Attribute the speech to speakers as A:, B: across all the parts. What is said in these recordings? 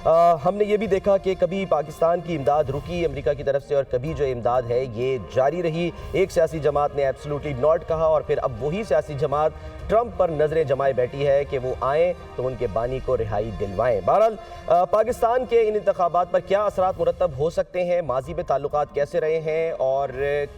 A: हमने ये भी देखा कि कभी पाकिस्तान की इमदाद रुकी अमेरिका की तरफ से और कभी जो इमदाद है ये जारी रही। एक सियासी जमात ने एब्सोल्युटली नॉट कहा और फिर अब वही सियासी जमात ट्रंप पर नजरें जमाए बैठी है कि वो आएँ तो उनके बानी को रिहाई दिलवाएं। बहरहाल पाकिस्तान के इन इंतखाबात पर क्या असरात मुरतब हो सकते हैं, माजी में ताल्लुकात कैसे रहे हैं और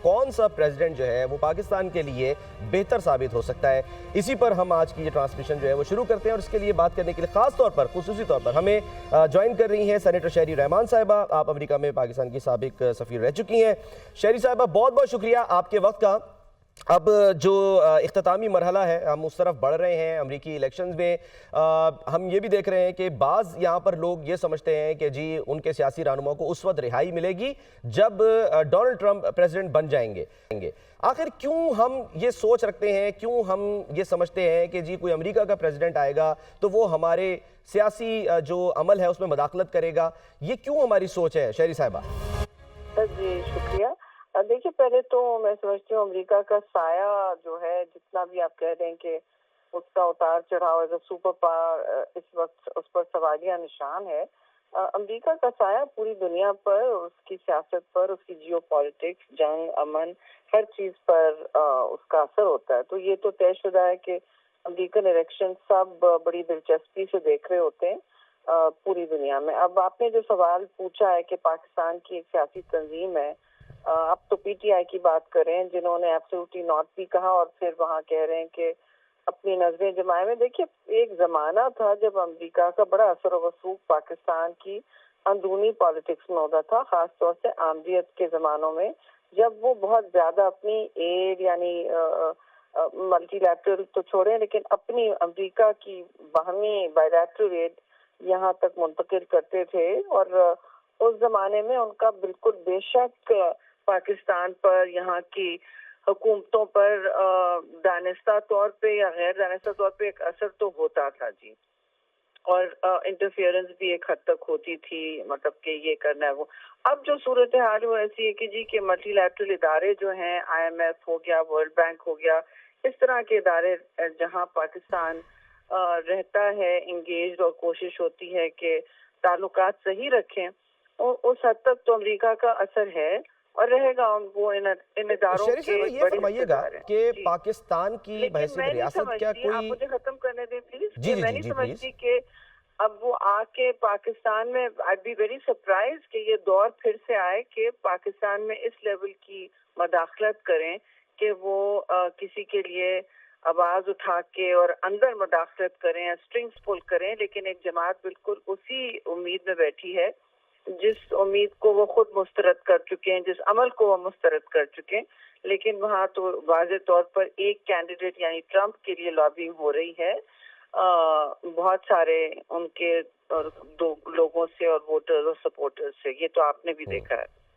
A: कौन सा प्रेसिडेंट जो है वो पाकिस्तान के लिए बेहतर साबित हो सकता है, इसी पर हम आज की ये ट्रांसमिशन जो है वो शुरू करते हैं। और इसके लिए बात करने के लिए खास तौर पर खुसूसी तौर पर हमें ज्वाइन कर रही हैं सेनेटर शहरी रहमान साहिबा। आप अमेरिका में पाकिस्तान की साबिक सफ़ीर रह चुकी हैं। शहरी साहिबा, बहुत बहुत शुक्रिया आपके वक्त का। अब जो इख्तितामी मरहला है हम उस तरफ बढ़ रहे हैं अमरीकी इलेक्शंस में। हम ये भी देख रहे हैं कि बाज़ यहाँ पर लोग ये समझते हैं कि जी उनके सियासी रहनुमा को उस वक्त रिहाई मिलेगी जब डोनाल्ड ट्रंप प्रेसिडेंट बन जाएंगे। आखिर क्यों हम ये सोच रखते हैं, क्यों हम ये समझते हैं कि जी कोई अमेरिका का प्रेसिडेंट आएगा तो वो हमारे सियासी जो अमल है उसमें मदाखलत करेगा, ये क्यों हमारी सोच है शहरी साहिबा?
B: जी शुक्रिया। देखिए, पहले तो मैं समझती हूँ अमेरिका का साया जो है, जितना भी आप कह रहे हैं कि उसका उतार चढ़ाव एज अ सुपर पावर इस वक्त उस पर सवालिया निशान है। अमेरिका का साया पूरी दुनिया पर, उसकी सियासत पर, उसकी जियो पॉलिटिक्स, जंग, अमन, हर चीज पर उसका असर होता है। तो ये तो तयशुदा है कि अमेरिकन इलेक्शन सब बड़ी दिलचस्पी से देख रहे होते हैं पूरी दुनिया में। अब आपने जो सवाल पूछा है कि पाकिस्तान की एक सियासी तंजीम है, आप तो पीटीआई की बात कर रहे हैं जिन्होंने एब्सोल्युटली नॉट भी कहा और फिर वहाँ कह रहे हैं कि अपनी नजरें जमाए में। देखिए, एक जमाना था जब अमेरिका का बड़ा असर व रसूख पाकिस्तान की अंदरूनी पॉलिटिक्स में होता था, खासतौर से आमदियत के जमानों में, जब वो बहुत ज्यादा अपनी एड यानी मल्टीलैटरल तो छोड़े लेकिन अपनी अमेरिका की बाहमी बायलैटरल एड यहाँ तक मुंतकिल करते थे। और उस जमाने में उनका बिल्कुल बेशक पाकिस्तान पर, यहाँ की हुकूमतों पर दानिस्ता तौर पे या गैर दानिस्ता तौर पे एक असर तो होता था जी, और इंटरफेरेंस भी एक हद तक होती थी, मतलब कि ये करना है वो। अब जो सूरत हाल वो ऐसी है कि जी के मल्टीलैटरल इदारे जो हैं, IMF हो गया, वर्ल्ड बैंक हो गया, इस तरह के इदारे जहां पाकिस्तान रहता है इंगेज, और कोशिश होती है कि ताल्लुकात सही रखें, उस हद तक तो अमेरिका का असर है और रहेगा। वो इन इदारों के
A: ये फरमाइएगा कि पाकिस्तान की
B: मैं
A: रियासत क्या कोई...
B: आप मुझे खत्म करने दें प्लीज।
A: जी
B: मैं नहीं समझती कि अब वो आके पाकिस्तान में, आई बी वेरी सरप्राइज कि ये दौर फिर से आए कि पाकिस्तान में इस लेवल की मदाखलत करें कि वो किसी के लिए आवाज उठा के और अंदर मदाखलत करें, स्ट्रिंग्स पुल करें। लेकिन एक जमात बिल्कुल उसी उम्मीद में बैठी है जिस उम्मीद को वो खुद मुस्तरद कर चुके हैं, जिस अमल को वो मुस्तरद कर चुके हैं। लेकिन वहाँ तो वाज़े तौर पर एक कैंडिडेट यानी ट्रंप के लिए लॉबिंग हो रही है बहुत सारे उनके और दो लोगों से और वोटर्स और सपोर्टर्स से। ये तो आपने भी देखा है।